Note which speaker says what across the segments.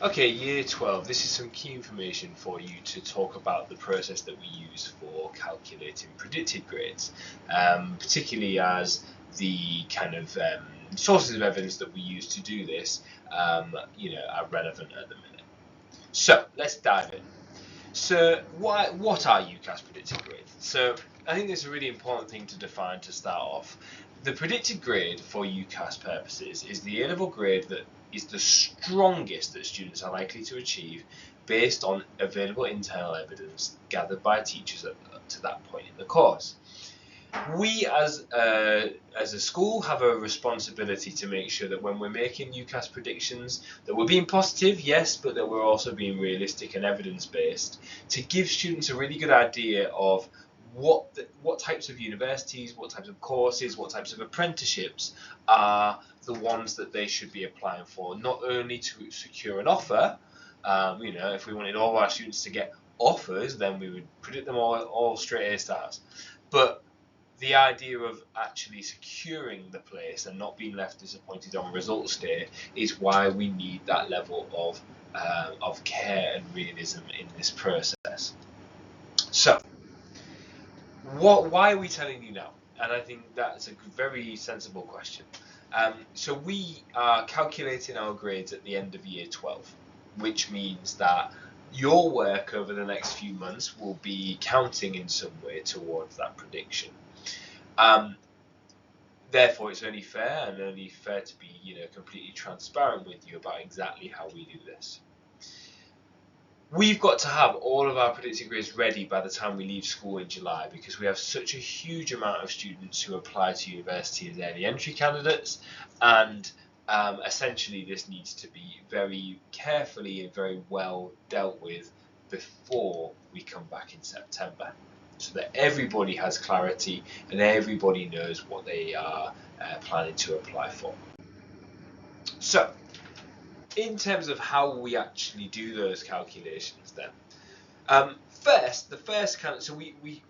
Speaker 1: Okay, year 12, this is some key information for you to talk about the process that we use for calculating predicted grades, particularly as the kind of sources of evidence that we use to do this, are relevant at the minute. So let's dive in. So what are UCAS predicted grades? So I think it's a really important thing to define to start off. The predicted grade for UCAS purposes is the A-level grade that is the strongest that students are likely to achieve based on available internal evidence gathered by teachers up to that point in the course. We as a school have a responsibility to make sure that when we're making UCAS predictions that we're being positive, yes, but that we're also being realistic and evidence-based to give students a really good idea of what types of universities, what types of courses, what types of apprenticeships are the ones that they should be applying for, not only to secure an offer. If we wanted all of our students to get offers, then we would predict them all straight A stars. But the idea of actually securing the place and not being left disappointed on results day is why we need that level of care and realism in this process. So, why are we telling you now? And I think that's a very sensible question. So we are calculating our grades at the end of year 12, which means that your work over the next few months will be counting in some way towards that prediction. Therefore, it's only fair to be, completely transparent with you about exactly how we do this. We've got to have all of our predicted grades ready by the time we leave school in July because we have such a huge amount of students who apply to university as early entry candidates, and essentially this needs to be very carefully and very well dealt with before we come back in September, so that everybody has clarity and everybody knows what they are planning to apply for. So, in terms of how we actually do those calculations then,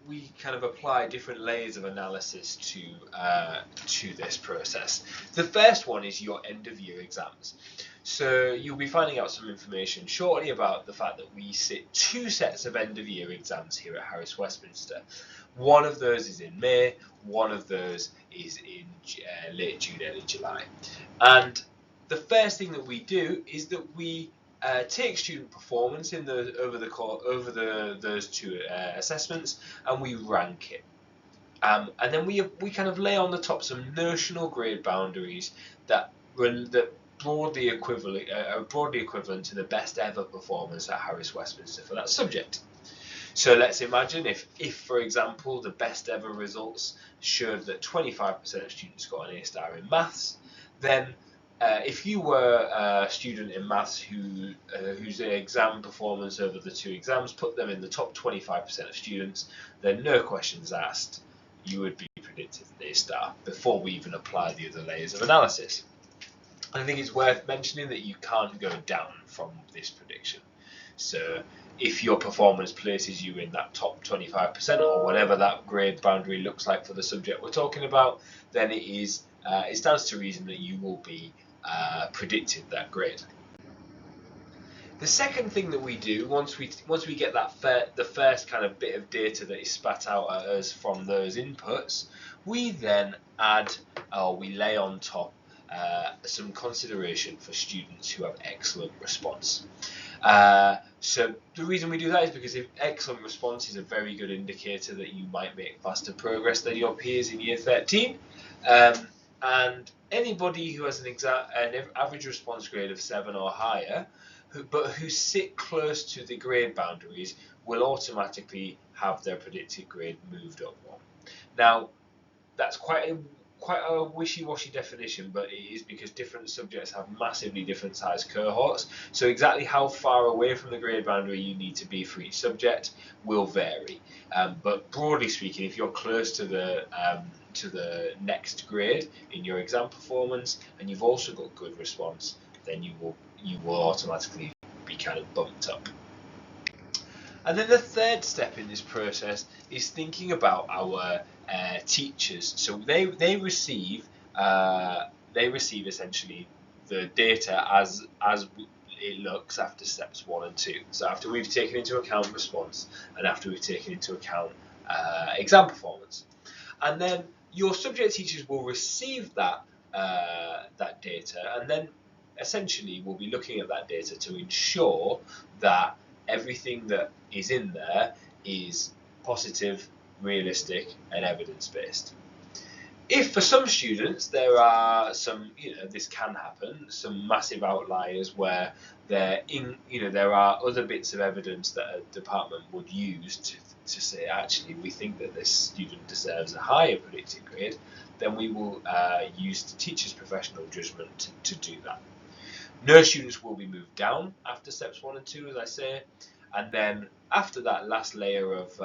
Speaker 1: we kind of apply different layers of analysis to this process. The first one is your end of year exams. So you'll be finding out some information shortly about the fact that we sit 2 sets of end of year exams here at Harris Westminster. One of those is in May, one of those is in late June, early July. And the first thing that we do is that we take student performance in those those 2 assessments, and we rank it. And then we kind of lay on the top some notional grade boundaries that broadly equivalent to the best ever performance at Harris Westminster for that subject. So let's imagine if for example the best ever results showed that 25% of students got an A star in maths, then if you were a student in maths whose exam performance over the 2 exams put them in the top 25% of students, then no questions asked, you would be predicted an A star before we even apply the other layers of analysis. I think it's worth mentioning that you can't go down from this prediction. So if your performance places you in that top 25% or whatever that grade boundary looks like for the subject we're talking about, then it stands to reason that you will be predicted that grade. The second thing that we do once we get the first kind of bit of data that is spat out at us from those inputs, we then we lay on top some consideration for students who have excellent response. So the reason we do that is because if excellent response is a very good indicator that you might make faster progress than your peers in year 13. And anybody who has an average response grade of 7 or higher, who sit close to the grade boundaries, will automatically have their predicted grade moved up one. Now, that's quite a wishy-washy definition, but it is because different subjects have massively different size cohorts. So exactly how far away from the grade boundary you need to be for each subject will vary. But broadly speaking, if you're close to the next grade in your exam performance and you've also got good response, then you will automatically be kind of bumped up. And then the third step in this process is thinking about our teachers. So they receive essentially the data as it looks after steps 1 and 2. So after we've taken into account response and after we've taken into account exam performance. And then your subject teachers will receive that data, and then essentially we'll be looking at that data to ensure that everything that is in there is positive, realistic, and evidence-based. If for some students there are some, this can happen, some massive outliers where there are other bits of evidence that a department would use to say, actually, we think that this student deserves a higher predicted grade, then we will use the teacher's professional judgment to do that. No students will be moved down after steps 1 and 2, as I say, and then after that last layer of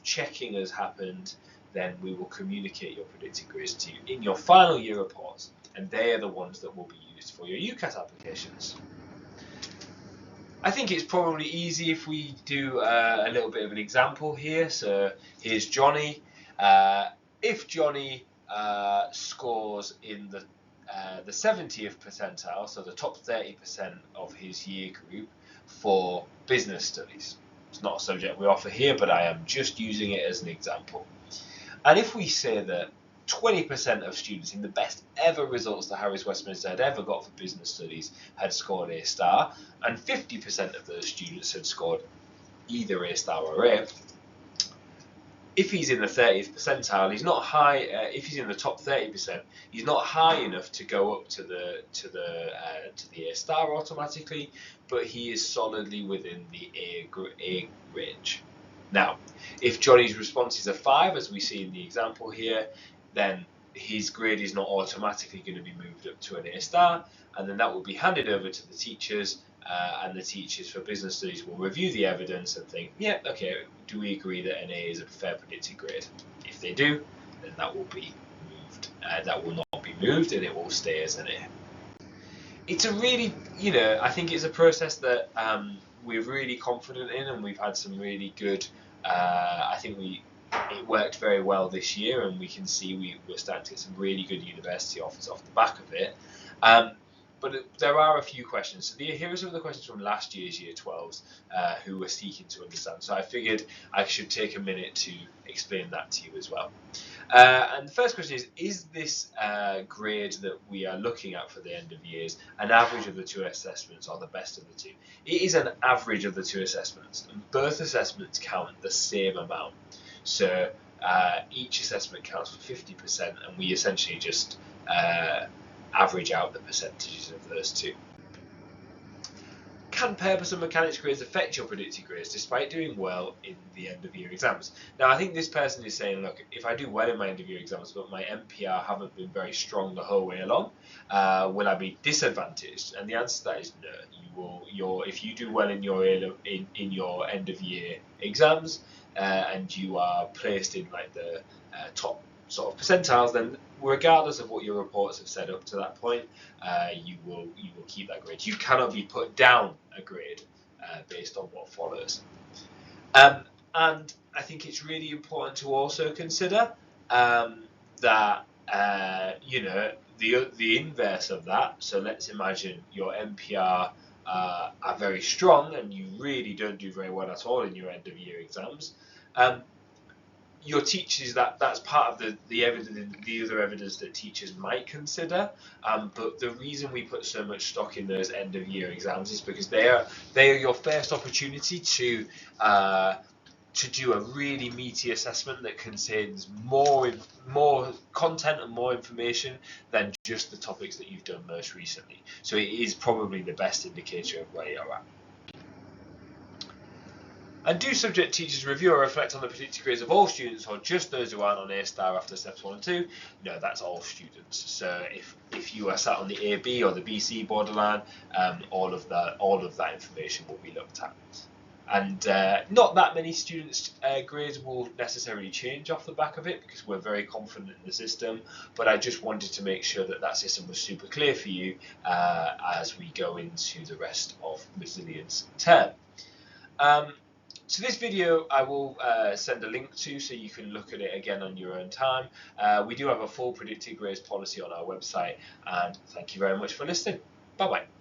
Speaker 1: checking has happened, then we will communicate your predicted grades to you in your final year reports, and they are the ones that will be used for your UCAS applications. I think it's probably easy if we do a little bit of an example here. So here's Johnny. If Johnny scores in the 70th percentile, so the top 30% of his year group for business studies. It's not a subject we offer here, but I am just using it as an example. And if we say that 20% of students in the best ever results that Harris Westminster had ever got for business studies had scored A star, and 50% of those students had scored either A star or A, if he's in the 30th percentile, he's not high. If he's in the top 30%, he's not high enough to go up to the A star automatically, but he is solidly within the A range. Now, if Johnny's responses are 5, as we see in the example here, then his grade is not automatically going to be moved up to an A star, and then that will be handed over to the teachers, and the teachers for business studies will review the evidence and think, yeah, okay, do we agree that an A is a fair predicted grade? If they do, then that will be moved. That will not be moved, and it will stay as an A. It's a really, I think it's a process that we're really confident in, and we've had some really good. I think it worked very well this year, and we can see we're starting to get some really good university offers off the back of it. But there are a few questions. So here are some of the questions from last year's Year 12s who were seeking to understand. So I figured I should take a minute to explain that to you as well. And the first question is this grade that we are looking at for the end of years an average of the 2 assessments or the best of the 2? It is an average of the 2 assessments, and both assessments count the same amount. So each assessment counts for 50%, and we essentially just average out the percentages of those 2. Can purpose and mechanics grades affect your predicted grades despite doing well in the end of year exams? Now, I think this person is saying, look, if I do well in my end of year exams but my MPR haven't been very strong the whole way along, will I be disadvantaged? And the answer to that is no. If you do well in your end of year exams and you are placed in like the top sort of percentiles, then regardless of what your reports have said up to that point, you will keep that grade. You cannot be put down a grade based on what follows. And I think it's really important to also consider that the inverse of that. So let's imagine your MPR are very strong and you really don't do very well at all in your end of year exams. Your teachers, that's part of the evidence, the other evidence that teachers might consider. But the reason we put so much stock in those end of year exams is because they are your first opportunity to do a really meaty assessment that contains more content and more information than just the topics that you've done most recently. So it is probably the best indicator of where you're at. And do subject teachers review or reflect on the predicted grades of all students, or just those who aren't on A star after steps 1 and 2? No, that's all students. So if you are sat on the AB or the BC borderline, all of that information will be looked at. And not that many students' grades will necessarily change off the back of it because we're very confident in the system. But I just wanted to make sure that system was super clear for you as we go into the rest of resilience term. So this video I will send a link to so you can look at it again on your own time. We do have a full predicted grades policy on our website, and thank you very much for listening. Bye bye.